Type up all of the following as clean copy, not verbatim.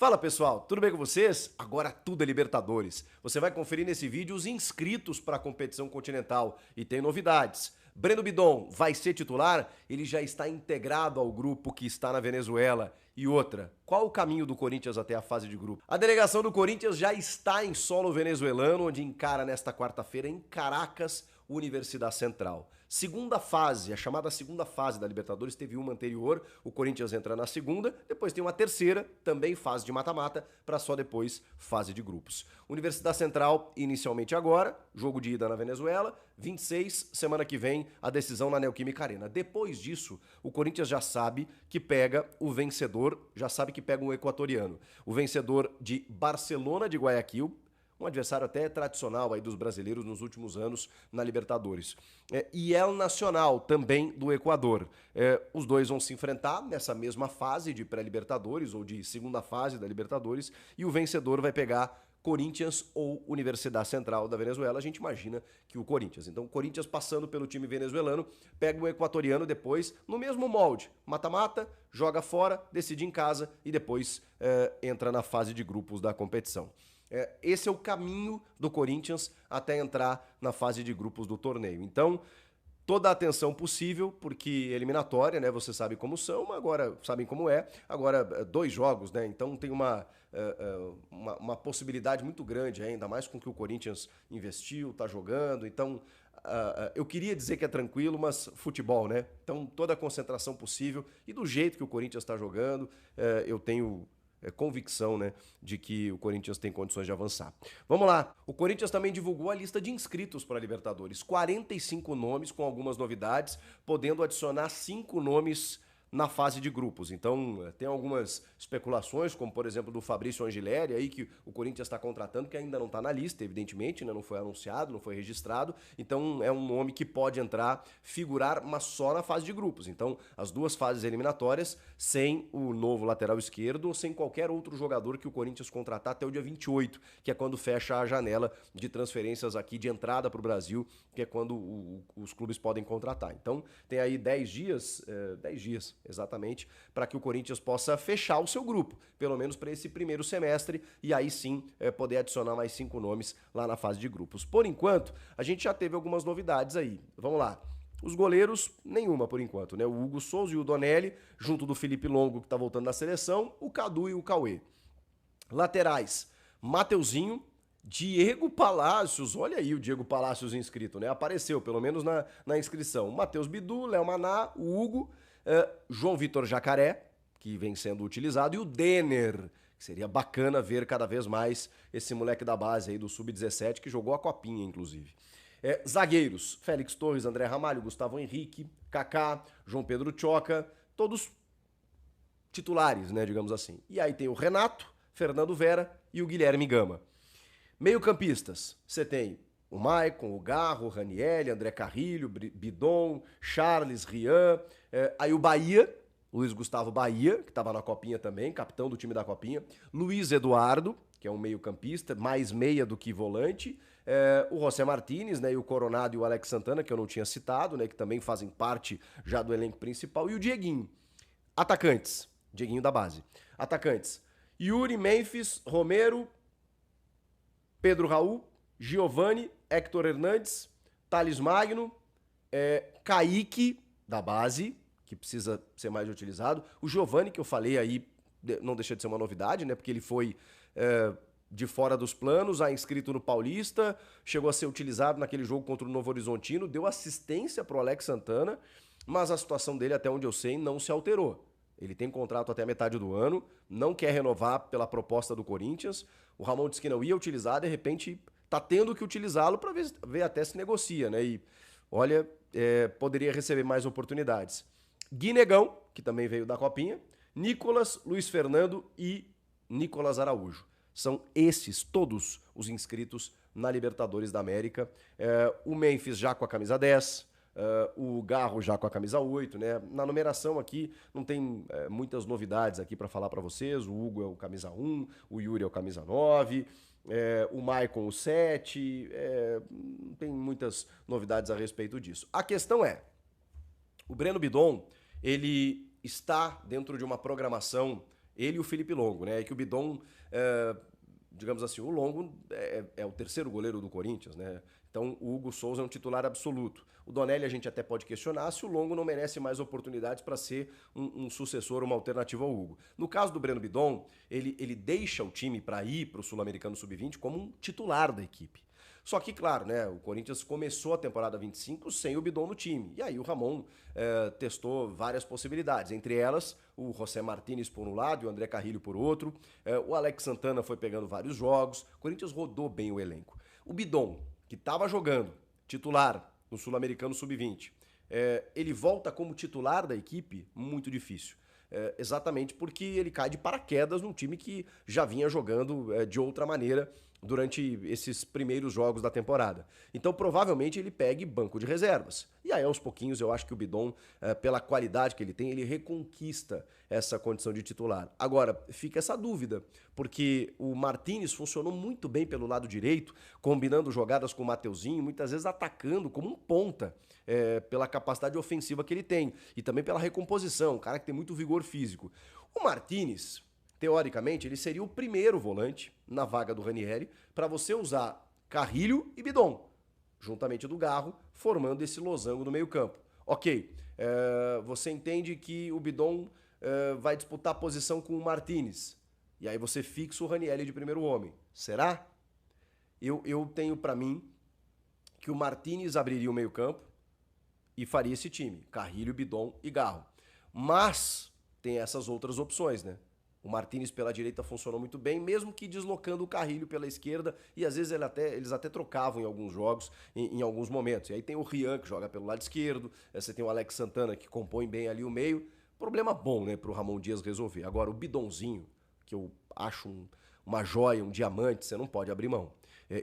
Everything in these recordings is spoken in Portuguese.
Fala pessoal, tudo bem com vocês? Agora tudo é Libertadores. Você vai conferir nesse vídeo os inscritos para a competição continental e tem novidades. Breno Bidon vai ser titular? Ele já está integrado ao grupo que está na Venezuela. E outra, qual o caminho do Corinthians até a fase de grupo? A delegação do Corinthians já está em solo venezuelano, onde encara nesta quarta-feira em Caracas, Universidade Central. Segunda fase, a chamada segunda fase da Libertadores, teve uma anterior, o Corinthians entra na segunda, depois tem uma terceira, também fase de mata-mata, para só depois fase de grupos. Universidade Central, inicialmente agora, jogo de ida na Venezuela, 26, semana que vem, a decisão na Neoquímica Arena. Depois disso, o Corinthians já sabe que pega o vencedor, já sabe que pega um equatoriano. O vencedor de Barcelona de Guayaquil, um adversário até tradicional aí dos brasileiros nos últimos anos na Libertadores. E El Nacional, também do Equador. Os dois vão se enfrentar nessa mesma fase de pré-Libertadores ou de segunda fase da Libertadores e o vencedor vai pegar Corinthians ou Universidade Central da Venezuela. A gente imagina que o Corinthians. Então o Corinthians passando pelo time venezuelano, pega o equatoriano depois no mesmo molde. Mata-mata, joga fora, decide em casa e depois entra na fase de grupos da competição. Esse é o caminho do Corinthians até entrar na fase de grupos do torneio. Então, toda a atenção possível, porque eliminatória, né? Você sabe como são, agora sabem como é. Agora, 2 jogos, né? Então tem uma possibilidade muito grande, ainda mais com que o Corinthians investiu, tá jogando. Então, eu queria dizer que é tranquilo, mas futebol, né? Então, toda a concentração possível e do jeito que o Corinthians está jogando, eu tenho convicção, né, de que o Corinthians tem condições de avançar. Vamos lá. O Corinthians também divulgou a lista de inscritos para a Libertadores. 45 nomes com algumas novidades, podendo adicionar 5 nomes na fase de grupos. Então, tem algumas especulações, como por exemplo do Fabrício Angileri, aí que o Corinthians está contratando, que ainda não está na lista, evidentemente, né? Não foi anunciado, não foi registrado. Então, é um nome que pode entrar, figurar, mas só na fase de grupos. Então, as 2 fases eliminatórias, sem o novo lateral esquerdo ou sem qualquer outro jogador que o Corinthians contratar até o dia 28, que é quando fecha a janela de transferências aqui de entrada para o Brasil, que é quando os clubes podem contratar. Então, tem aí 10 dias, exatamente, para que o Corinthians possa fechar o seu grupo, pelo menos para esse primeiro semestre, e aí sim poder adicionar mais 5 nomes lá na fase de grupos. Por enquanto, a gente já teve algumas novidades aí. Vamos lá. Os goleiros, nenhuma por enquanto, né? O Hugo Souza e o Donelli, junto do Felipe Longo, que tá voltando da seleção, o Cadu e o Cauê. Laterais, Mateuzinho, Diego Palácios, olha aí o Diego Palácios inscrito, né? Apareceu, pelo menos na inscrição. Matheus Bidu, Léo Maná, o Hugo, João Vitor Jacaré, que vem sendo utilizado, e o Denner, que seria bacana ver cada vez mais esse moleque da base aí do Sub-17, que jogou a copinha, inclusive. Zagueiros, Félix Torres, André Ramalho, Gustavo Henrique, Kaká, João Pedro Choca, todos titulares, né, digamos assim. E aí tem o Renato, Fernando Vera e o Guilherme Gama. Meio-campistas, você tem o Maicon, o Garro, o Ranieri, André Carrilho, Bidon, Charles, Rian, aí o Bahia, Luiz Gustavo Bahia, que estava na Copinha também, capitão do time da Copinha, Luiz Eduardo, que é um meio-campista, mais meia do que volante, o José Martínez, né, e o Coronado e o Alex Santana, que eu não tinha citado, né, que também fazem parte já do elenco principal, e o Dieguinho. Atacantes, Dieguinho da base. Atacantes, Yuri, Memphis, Romero, Pedro Raul, Giovani, Héctor Hernandes, Thales Magno, Kaique, da base, que precisa ser mais utilizado. O Giovani, que eu falei aí, não deixa de ser uma novidade, né? Porque ele foi de fora dos planos, inscrito no Paulista, chegou a ser utilizado naquele jogo contra o Novo Horizontino, deu assistência para o Alex Santana, mas a situação dele, até onde eu sei, não se alterou. Ele tem contrato até a metade do ano, não quer renovar pela proposta do Corinthians. O Ramon disse que não ia utilizar, de repente tá tendo que utilizá-lo para ver até se negocia, né? E olha, poderia receber mais oportunidades. Guinegão, que também veio da Copinha, Nicolas, Luiz Fernando e Nicolas Araújo. São esses todos os inscritos na Libertadores da América. O Memphis já com a camisa 10, o Garro já com a camisa 8, né? Na numeração aqui não tem muitas novidades aqui para falar para vocês. O Hugo é o camisa 1, o Yuri é o camisa 9, o Maicon o 7, não tem muitas novidades a respeito disso. A questão é, o Breno Bidon, ele está dentro de uma programação Ele e o Felipe Longo, né? E que o Bidon, digamos assim, o Longo é o terceiro goleiro do Corinthians, né? Então o Hugo Souza é um titular absoluto. O Donelli a gente até pode questionar se o Longo não merece mais oportunidades para ser um sucessor, uma alternativa ao Hugo. No caso do Breno Bidon, ele deixa o time para ir para o Sul-Americano Sub-20 como um titular da equipe. Só que, claro, né, o Corinthians começou a temporada 25 sem o Bidon no time. E aí o Ramon testou várias possibilidades. Entre elas, o José Martínez por um lado e o André Carrilho por outro. O Alex Santana foi pegando vários jogos. O Corinthians rodou bem o elenco. O Bidon, que estava jogando titular no Sul-Americano Sub-20, ele volta como titular da equipe? Muito difícil. Exatamente porque ele cai de paraquedas num time que já vinha jogando de outra maneira durante esses primeiros jogos da temporada. Então, provavelmente, ele pegue banco de reservas. E aí, aos pouquinhos, eu acho que o Bidon, pela qualidade que ele tem, ele reconquista essa condição de titular. Agora, fica essa dúvida, porque o Martínez funcionou muito bem pelo lado direito, combinando jogadas com o Mateuzinho, muitas vezes atacando como um ponta, pela capacidade ofensiva que ele tem, e também pela recomposição, um cara que tem muito vigor físico. O Martínez, teoricamente, ele seria o primeiro volante na vaga do Ranieri para você usar Carrilho e Bidon, juntamente do Garro, formando esse losango no meio-campo. Ok, você entende que o Bidon vai disputar a posição com o Martínez, e aí você fixa o Ranieri de primeiro homem. Será? Eu tenho para mim que o Martínez abriria o meio-campo e faria esse time, Carrilho, Bidon e Garro. Mas tem essas outras opções, né? O Martínez pela direita funcionou muito bem, mesmo que deslocando o Carrilho pela esquerda, e às vezes eles até trocavam em alguns jogos, em alguns momentos. E aí tem o Rian, que joga pelo lado esquerdo, você tem o Alex Santana, que compõe bem ali o meio. Problema bom, né, pro Ramon Dias resolver. Agora, o Bidonzinho, que eu acho uma joia, um diamante, você não pode abrir mão.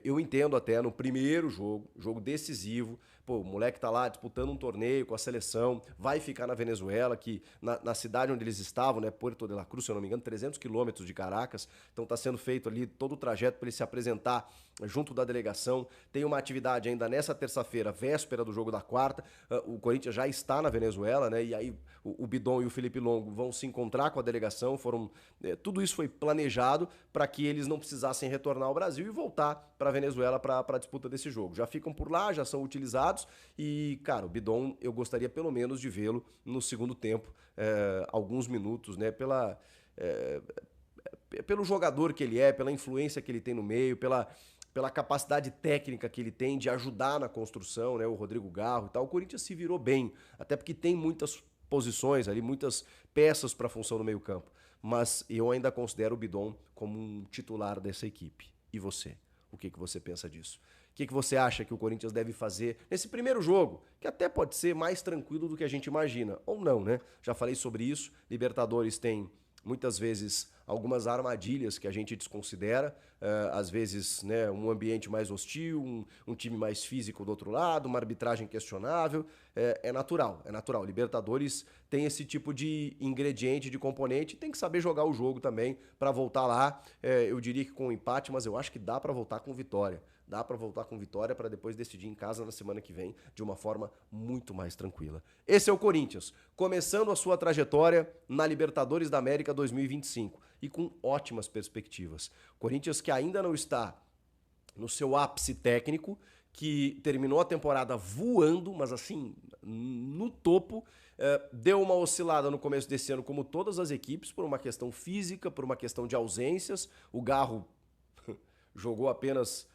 Eu entendo até no primeiro jogo decisivo, pô, o moleque tá lá disputando um torneio com a seleção, vai ficar na Venezuela, que na cidade onde eles estavam, né, Puerto de la Cruz, se eu não me engano, 300 quilômetros de Caracas, então tá sendo feito ali todo o trajeto para ele se apresentar junto da delegação. Tem uma atividade ainda nessa terça-feira, véspera do jogo da quarta, o Corinthians já está na Venezuela, né, e aí o Bidon e o Felipe Longo vão se encontrar com a delegação, tudo isso foi planejado para que eles não precisassem retornar ao Brasil e voltar para a Venezuela para a disputa desse jogo. Já ficam por lá, já são utilizados e, cara, o Bidon eu gostaria pelo menos de vê-lo no segundo tempo, alguns minutos, né, pelo jogador que ele é, pela influência que ele tem no meio, pela capacidade técnica que ele tem de ajudar na construção, né, o Rodrigo Garro e tal. O Corinthians se virou bem, até porque tem muitas posições ali, muitas peças para a função no meio-campo. Mas eu ainda considero o Bidon como um titular dessa equipe. E você? O que você pensa disso? O que você acha que o Corinthians deve fazer nesse primeiro jogo, que até pode ser mais tranquilo do que a gente imagina, ou não, né? Já falei sobre isso, Libertadores tem muitas vezes algumas armadilhas que a gente desconsidera, às vezes, né, um ambiente mais hostil, um time mais físico do outro lado, uma arbitragem questionável, é natural. Libertadores tem esse tipo de ingrediente, de componente, tem que saber jogar o jogo também para voltar lá, eu diria que com um empate, mas eu acho que dá para voltar com vitória. Dá para voltar com vitória para depois decidir em casa na semana que vem de uma forma muito mais tranquila. Esse é o Corinthians, começando a sua trajetória na Libertadores da América 2025 e com ótimas perspectivas. Corinthians que ainda não está no seu ápice técnico, que terminou a temporada voando, mas assim, no topo, deu uma oscilada no começo desse ano, como todas as equipes, por uma questão física, por uma questão de ausências. O Garro jogou apenas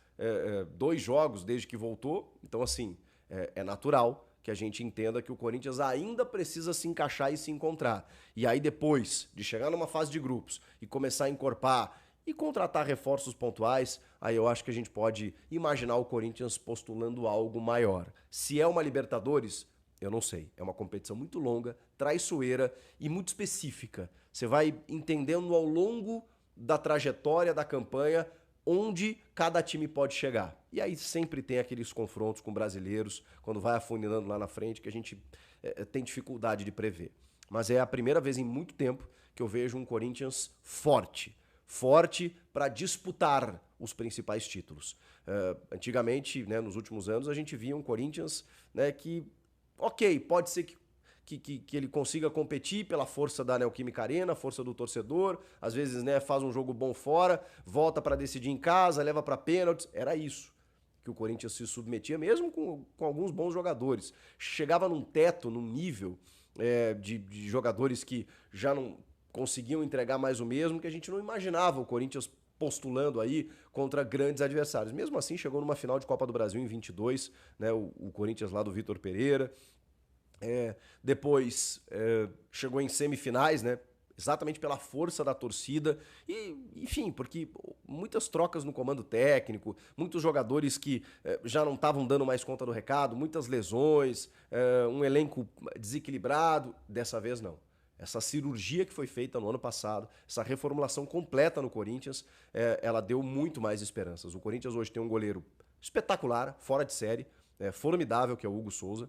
2 jogos desde que voltou, então assim, é natural que a gente entenda que o Corinthians ainda precisa se encaixar e se encontrar. E aí depois de chegar numa fase de grupos e começar a encorpar e contratar reforços pontuais, aí eu acho que a gente pode imaginar o Corinthians postulando algo maior. Se é uma Libertadores, eu não sei. É uma competição muito longa, traiçoeira e muito específica. Você vai entendendo ao longo da trajetória da campanha onde cada time pode chegar. E aí sempre tem aqueles confrontos com brasileiros, quando vai afunilando lá na frente, que a gente tem dificuldade de prever. Mas é a primeira vez em muito tempo que eu vejo um Corinthians forte para disputar os principais títulos. Antigamente, né, nos últimos anos, a gente via um Corinthians, né, que, ok, pode ser que que ele consiga competir pela força da Neoquímica Arena, força do torcedor, às vezes, né, faz um jogo bom fora, volta para decidir em casa, leva para pênaltis, era isso que o Corinthians se submetia, mesmo com alguns bons jogadores. Chegava num teto, num nível de jogadores que já não conseguiam entregar mais o mesmo, que a gente não imaginava o Corinthians postulando aí contra grandes adversários. Mesmo assim, chegou numa final de Copa do Brasil em 22, né, o Corinthians lá do Vitor Pereira. Depois chegou em semifinais, né? Exatamente pela força da torcida e, enfim, porque muitas trocas no comando técnico, muitos jogadores que já não estavam dando mais conta do recado, muitas lesões, um elenco desequilibrado. Dessa vez não. Essa cirurgia que foi feita no ano passado, essa reformulação completa no Corinthians, ela deu muito mais esperanças. O Corinthians hoje tem um goleiro espetacular, fora de série, formidável, que é o Hugo Souza.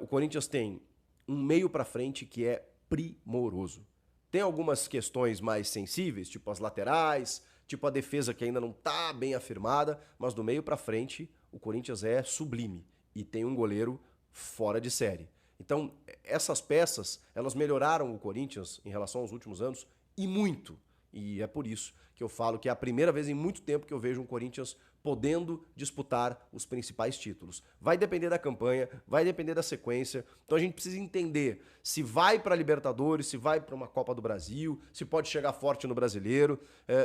O Corinthians tem um meio pra frente que é primoroso. Tem algumas questões mais sensíveis, tipo as laterais, tipo a defesa que ainda não tá bem afirmada, mas do meio pra frente o Corinthians é sublime e tem um goleiro fora de série. Então, essas peças, elas melhoraram o Corinthians em relação aos últimos anos e muito. E é por isso que eu falo que é a primeira vez em muito tempo que eu vejo um Corinthians podendo disputar os principais títulos. Vai depender da campanha, vai depender da sequência. Então a gente precisa entender se vai para a Libertadores, se vai para uma Copa do Brasil, se pode chegar forte no Brasileiro.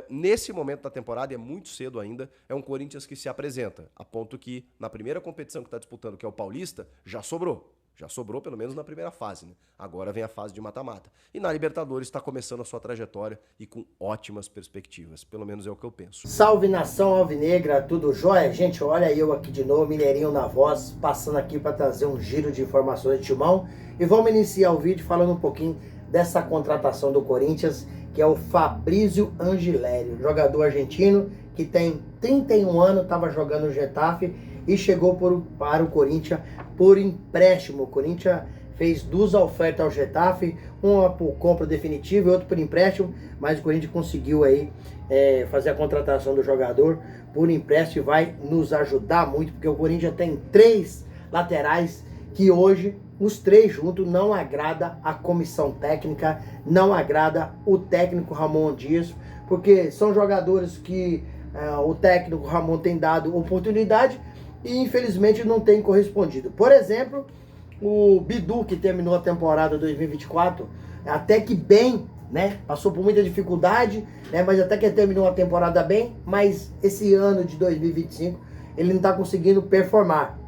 Nesse momento da temporada, é muito cedo ainda, é um Corinthians que se apresenta, a ponto que na primeira competição que está disputando, que é o Paulista, já sobrou. Já sobrou, pelo menos na primeira fase, né? Agora vem a fase de mata-mata. E na Libertadores está começando a sua trajetória e com ótimas perspectivas. Pelo menos é o que eu penso. Salve, nação alvinegra, tudo jóia? Gente, olha eu aqui de novo, Mineirinho na voz, passando aqui para trazer um giro de informações de Timão. E vamos iniciar o vídeo falando um pouquinho dessa contratação do Corinthians, que é o Fabrício Angileri, jogador argentino que tem 31 anos, estava jogando no Getafe e chegou para o Corinthians por empréstimo. O Corinthians fez 2 ofertas ao Getafe, uma por compra definitiva e outra por empréstimo, mas o Corinthians conseguiu aí fazer a contratação do jogador por empréstimo e vai nos ajudar muito, porque o Corinthians tem 3 laterais que hoje, os 3 juntos, não agrada a comissão técnica, não agrada o técnico Ramon Dias, porque são jogadores que o técnico Ramon tem dado oportunidade e infelizmente não tem correspondido. Por exemplo, o Bidu, que terminou a temporada 2024 até que bem, né? Passou por muita dificuldade, né? Mas até que terminou a temporada bem, mas esse ano de 2025 ele não está conseguindo performar.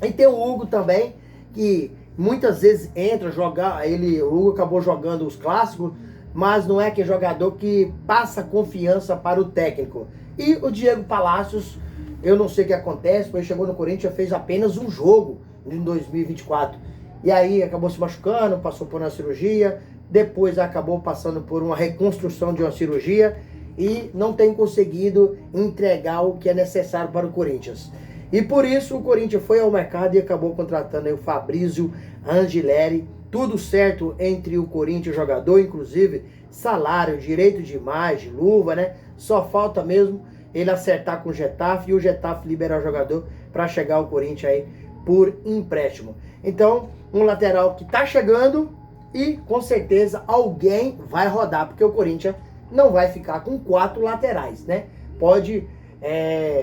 E tem o Hugo também, que muitas vezes entra jogar, o Hugo acabou jogando os clássicos, mas não é aquele jogador que passa confiança para o técnico. E o Diego Palacios, eu não sei o que acontece, porque ele chegou no Corinthians, fez apenas um jogo em 2024. E aí acabou se machucando, passou por uma cirurgia, depois acabou passando por uma reconstrução de uma cirurgia e não tem conseguido entregar o que é necessário para o Corinthians. E por isso o Corinthians foi ao mercado e acabou contratando aí o Fabrício Angileri. Tudo certo entre o Corinthians e o jogador, inclusive salário, direito de imagem, luva, né? Só falta mesmo ele acertar com o Getafe e o Getafe liberar o jogador para chegar ao Corinthians aí por empréstimo. Então, um lateral que tá chegando e com certeza alguém vai rodar, porque o Corinthians não vai ficar com 4 laterais, né? Pode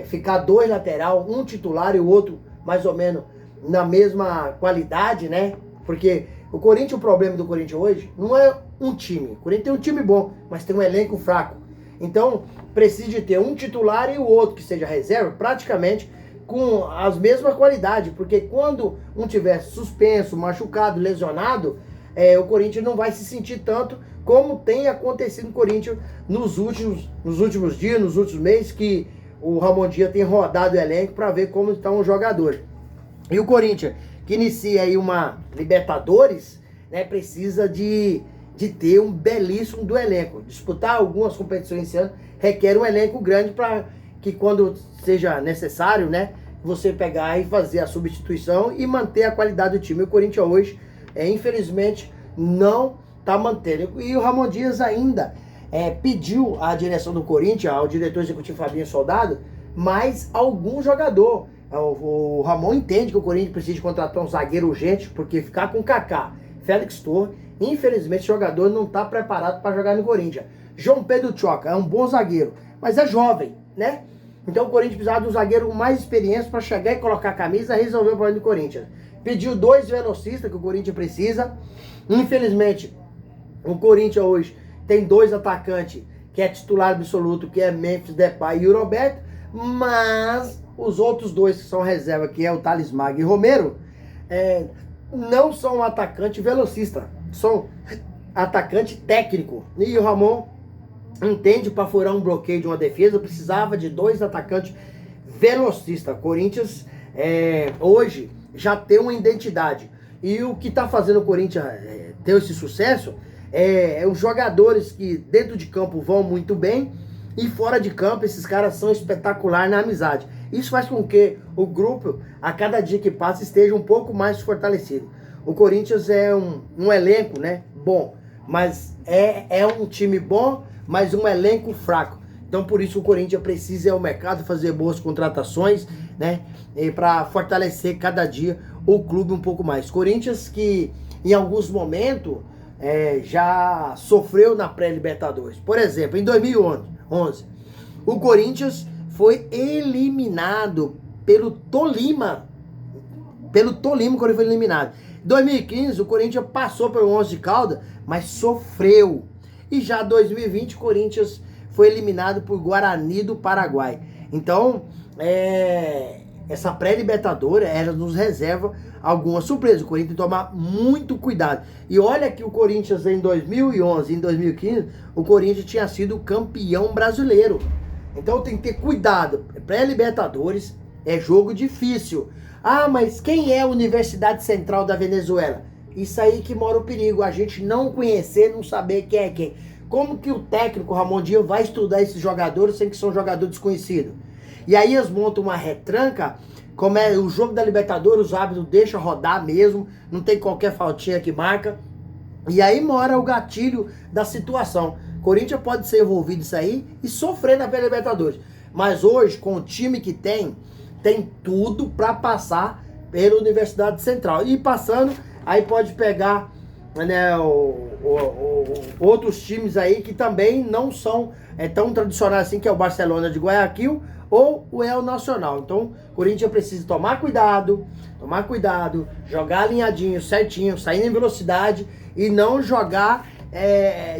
ficar 2 lateral, um titular e o outro mais ou menos na mesma qualidade, né? Porque o Corinthians, o problema do Corinthians hoje não é um time. O Corinthians tem um time bom, mas tem um elenco fraco. Então, precisa de ter um titular e o outro que seja reserva, praticamente com as mesmas qualidades, porque quando um tiver suspenso, machucado, lesionado, o Corinthians não vai se sentir tanto como tem acontecido no Corinthians nos últimos dias, nos últimos meses, que o Ramon Dias tem rodado o elenco para ver como está um jogador. E o Corinthians, que inicia aí uma Libertadores, né, precisa de ter um belíssimo do elenco. Disputar algumas competições esse ano requer um elenco grande para que quando seja necessário, né, você pegar e fazer a substituição e manter a qualidade do time. O Corinthians hoje, infelizmente, não está mantendo. E o Ramon Dias ainda pediu à direção do Corinthians, ao diretor executivo Fabinho Soldado, mais algum jogador. O Ramon entende que o Corinthians precisa de contratar um zagueiro urgente, porque ficar com o Kaká, Félix Torres. Infelizmente, o jogador não está preparado para jogar no Corinthians. João Pedro Choca é um bom zagueiro, mas é jovem, né? Então o Corinthians precisava de um zagueiro com mais experiência para chegar e colocar a camisa e resolver o problema do Corinthians. Pediu 2 velocistas que o Corinthians precisa. Infelizmente, o Corinthians hoje tem 2 atacantes que é titular absoluto, que é Memphis Depay e o Roberto, mas os outros 2 que são reserva, que é o Thales Magno e Romero, não são um atacante velocista, são atacante técnico. E o Ramon entende, para furar um bloqueio de uma defesa, precisava de 2 atacantes velocistas. Corinthians hoje já tem uma identidade. E o que está fazendo o Corinthians ter esse sucesso os jogadores que dentro de campo vão muito bem e fora de campo esses caras são espetaculares na amizade. Isso faz com que o grupo, a cada dia que passa, esteja um pouco mais fortalecido. O Corinthians é um elenco, né, bom, mas é um time bom, mas um elenco fraco. Então por isso o Corinthians precisa ir ao mercado fazer boas contratações, né, para fortalecer cada dia o clube um pouco mais. Corinthians que em alguns momentos já sofreu na pré-Libertadores. Por exemplo, em 2011, o Corinthians foi eliminado pelo Tolima. Pelo Tolima, quando ele foi eliminado. Em 2015, o Corinthians passou pelo Once de Caldas, mas sofreu. E já em 2020, o Corinthians foi eliminado por Guarani do Paraguai. Então, essa pré-Libertadores, ela nos reserva alguma surpresa. O Corinthians tem que tomar muito cuidado. E olha que o Corinthians em 2011 e em 2015, o Corinthians tinha sido campeão brasileiro. Então tem que ter cuidado. Pré-Libertadores é jogo difícil. Ah, mas quem é a Universidade Central da Venezuela? Isso aí que mora o perigo. A gente não conhecer, não saber quem é quem. Como que o técnico Ramon Dias vai estudar esses jogadores sem que são jogadores desconhecidos? E aí eles montam uma retranca. Como é o jogo da Libertadores, os árbitros deixam rodar mesmo, não tem qualquer faltinha que marca. E aí mora o gatilho da situação. Corinthians pode ser envolvido nisso aí e sofrer na Libertadores. Mas hoje, com o time que tem tudo para passar pela Universidade Central. E passando, aí pode pegar, né, outros times aí que também não são tão tradicionais assim, que é o Barcelona de Guayaquil ou o El Nacional. Então, o Corinthians precisa tomar cuidado, jogar alinhadinho, certinho, saindo em velocidade e não jogar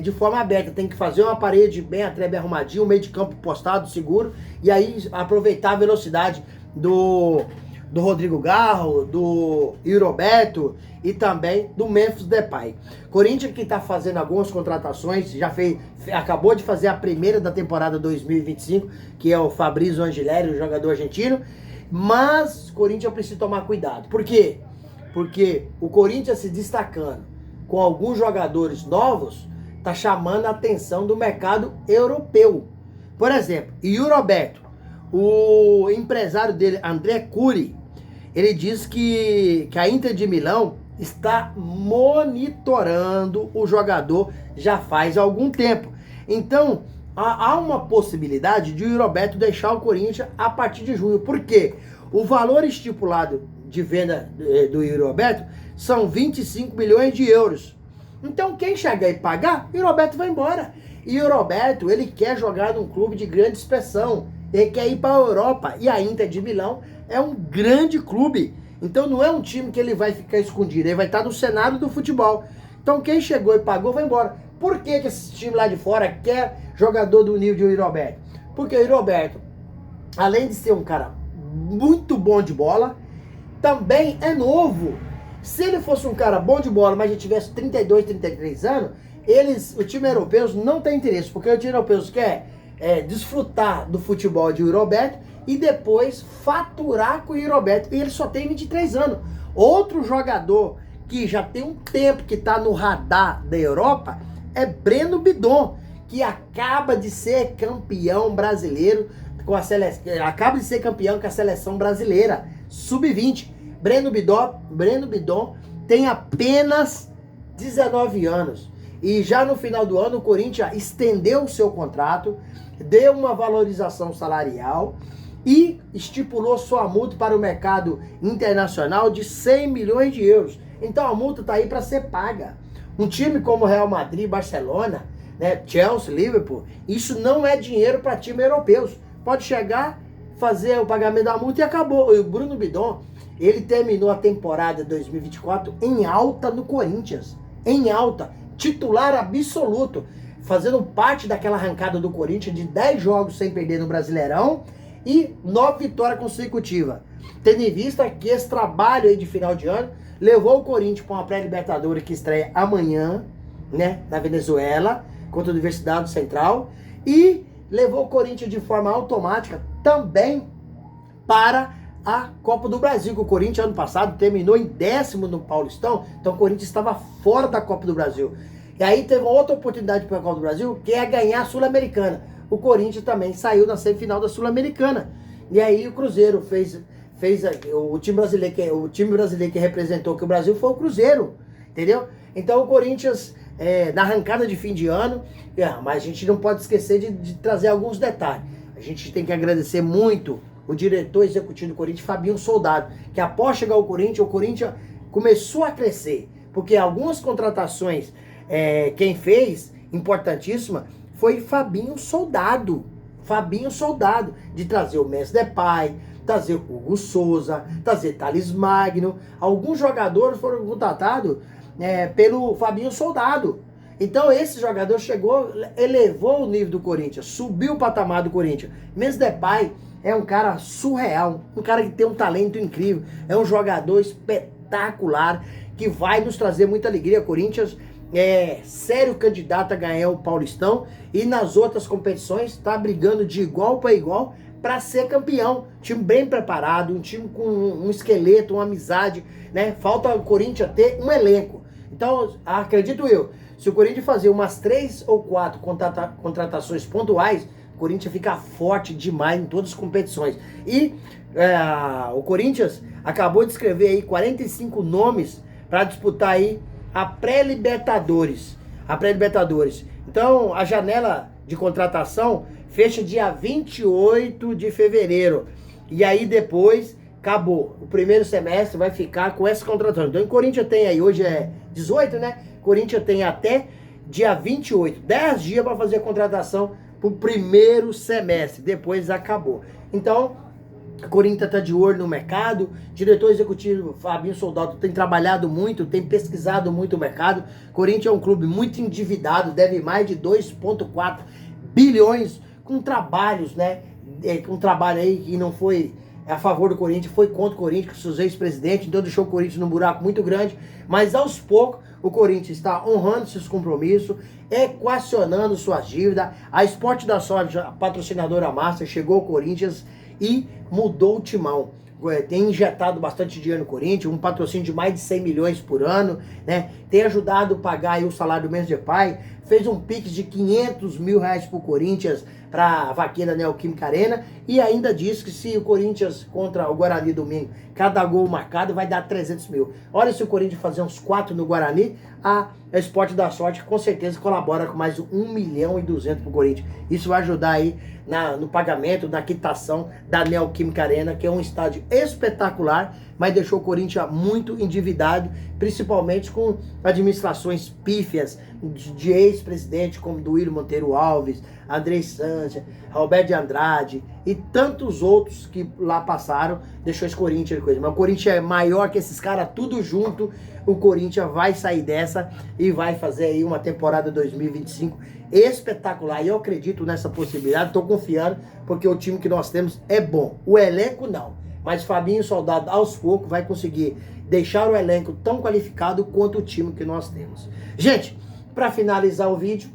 de forma aberta. Tem que fazer uma parede bem arrumadinha, um meio de campo postado, seguro, e aí aproveitar a velocidade do Rodrigo Garro, do Roberto e também do Memphis Depay. Corinthians que está fazendo algumas contratações, acabou de fazer a primeira da temporada 2025, que é o Fabrício Angileri, o jogador argentino, mas Corinthians precisa tomar cuidado. Por quê? Porque o Corinthians se destacando com alguns jogadores novos, está chamando a atenção do mercado europeu. Por exemplo, o Roberto, o empresário dele, André Curi, ele diz que a Inter de Milão está monitorando o jogador já faz algum tempo. Então, há uma possibilidade de o Roberto deixar o Corinthians a partir de junho. Por quê? O valor estipulado de venda do Roberto são 25 milhões de euros. Então, quem chegar e pagar, o Roberto vai embora. E o Roberto, ele quer jogar num clube de grande expressão. Ele quer ir para a Europa. E a Inter de Milão é um grande clube. Então não é um time que ele vai ficar escondido. Ele vai estar no cenário do futebol. Então quem chegou e pagou vai embora. Por que esse time lá de fora quer jogador do nível de Roberto? Porque o Roberto, além de ser um cara muito bom de bola, também é novo. Se ele fosse um cara bom de bola, mas já tivesse 32, 33 anos, o time europeu não tem interesse. Porque o time europeu quer desfrutar do futebol de Roberto e depois faturar com o Roberto. E ele só tem 23 anos. Outro jogador que já tem um tempo que está no radar da Europa é Breno Bidon, que acaba de ser campeão brasileiro com a seleção, acaba de ser campeão com a seleção brasileira sub-20. Breno Bidon tem apenas 19 anos. E já no final do ano o Corinthians estendeu o seu contrato, deu uma valorização salarial e estipulou sua multa para o mercado internacional de 100 milhões de euros. Então a multa tá aí para ser paga. Um time como Real Madrid, Barcelona, né, Chelsea, Liverpool, isso não é dinheiro para times europeus. Pode chegar, fazer o pagamento da multa e acabou. O Bruno Bidon, ele terminou a temporada 2024 em alta no Corinthians. Em alta, titular absoluto, fazendo parte daquela arrancada do Corinthians de 10 jogos sem perder no Brasileirão e 9 vitórias consecutivas. Tendo em vista que esse trabalho aí de final de ano levou o Corinthians para uma pré-libertadores que estreia amanhã, né, na Venezuela, contra a Universidade Central, e levou o Corinthians de forma automática também para a Copa do Brasil, que o Corinthians ano passado terminou em 10º no Paulistão, então o Corinthians estava fora da Copa do Brasil. E aí teve uma outra oportunidade para a Copa do Brasil, que é ganhar a Sul-Americana. O Corinthians também saiu na semifinal da Sul-Americana. E aí o Cruzeiro fez o time brasileiro que representou que o Brasil foi o Cruzeiro, entendeu? Então o Corinthians, na arrancada de fim de ano, mas a gente não pode esquecer de trazer alguns detalhes. A gente tem que agradecer muito o diretor executivo do Corinthians, Fabinho Soldado, que após chegar ao Corinthians, o Corinthians começou a crescer, porque algumas contratações, quem fez, importantíssima, foi Fabinho Soldado, de trazer o Memphis Depay, trazer o Hugo Souza, trazer Thales Magno. Alguns jogadores foram contratados pelo Fabinho Soldado. Então esse jogador chegou, elevou o nível do Corinthians, subiu o patamar do Corinthians. Memphis Depay é um cara surreal, um cara que tem um talento incrível, é um jogador espetacular, que vai nos trazer muita alegria. Corinthians é sério candidato a ganhar o Paulistão e nas outras competições está brigando de igual para igual para ser campeão. Time bem preparado, um time com um esqueleto, uma amizade, né? Falta o Corinthians ter um elenco. Então, acredito eu, se o Corinthians fazer umas 3 ou 4 contratações pontuais, o Corinthians fica forte demais em todas as competições. E o Corinthians acabou de escrever aí 45 nomes para disputar aí a pré-libertadores. Então, a janela de contratação fecha dia 28 de fevereiro. E aí depois, acabou. O primeiro semestre vai ficar com essa contratação. Então, o Corinthians tem aí, hoje é 18, né? O Corinthians tem até dia 28, 10 dias para fazer a contratação pro primeiro semestre. Depois acabou. Então, o Corinthians está de olho no mercado. O diretor executivo Fabinho Soldado tem trabalhado muito, tem pesquisado muito o mercado. O Corinthians é um clube muito endividado, deve mais de 2,4 bilhões com trabalhos, né? Com trabalho aí que não foi a favor do Corinthians, foi contra o Corinthians, com seus ex-presidentes, então deixou o Corinthians num buraco muito grande. Mas aos poucos o Corinthians está honrando seus compromissos, equacionando suas dívidas. A Esporte da Sorte, a patrocinadora master, chegou ao Corinthians e mudou o timão. Tem injetado bastante dinheiro no Corinthians, um patrocínio de mais de 100 milhões por ano, né? Tem ajudado a pagar aí o salário do Memphis Depay, fez um pix de 500 mil reais pro Corinthians, para a vaquinha da Neoquímica Arena, e ainda diz que se o Corinthians contra o Guarani domingo, cada gol marcado vai dar 300 mil. Olha, se o Corinthians fazer uns 4 no Guarani, a Esporte da Sorte com certeza colabora com mais de 1,2 milhão pro Corinthians. Isso vai ajudar aí no pagamento, na quitação da Neoquímica Arena, que é um estádio espetacular, mas deixou o Corinthians muito endividado, principalmente com administrações pífias de ex-presidente como Duílio Monteiro Alves, Andrei Sanches, Roberto de Andrade e tantos outros que lá passaram, deixou esse Corinthians coisa. Mas o Corinthians é maior que esses caras tudo junto. O Corinthians vai sair dessa e vai fazer aí uma temporada 2025 espetacular. E eu acredito nessa possibilidade, estou confiando, porque o time que nós temos é bom. O elenco não, mas Fabinho Soldado aos poucos vai conseguir deixar o elenco tão qualificado quanto o time que nós temos. Gente, para finalizar o vídeo,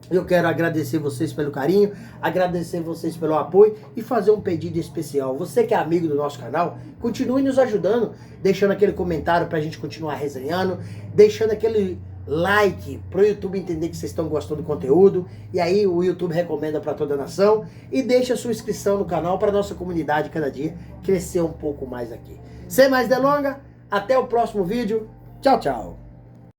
eu quero agradecer vocês pelo carinho, agradecer vocês pelo apoio e fazer um pedido especial. Você que é amigo do nosso canal, continue nos ajudando, deixando aquele comentário pra gente continuar resenhando, deixando aquele like pro YouTube entender que vocês estão gostando do conteúdo, e aí o YouTube recomenda para toda a nação, e deixa a sua inscrição no canal para nossa comunidade cada dia crescer um pouco mais aqui. Sem mais delongas, até o próximo vídeo. Tchau, tchau.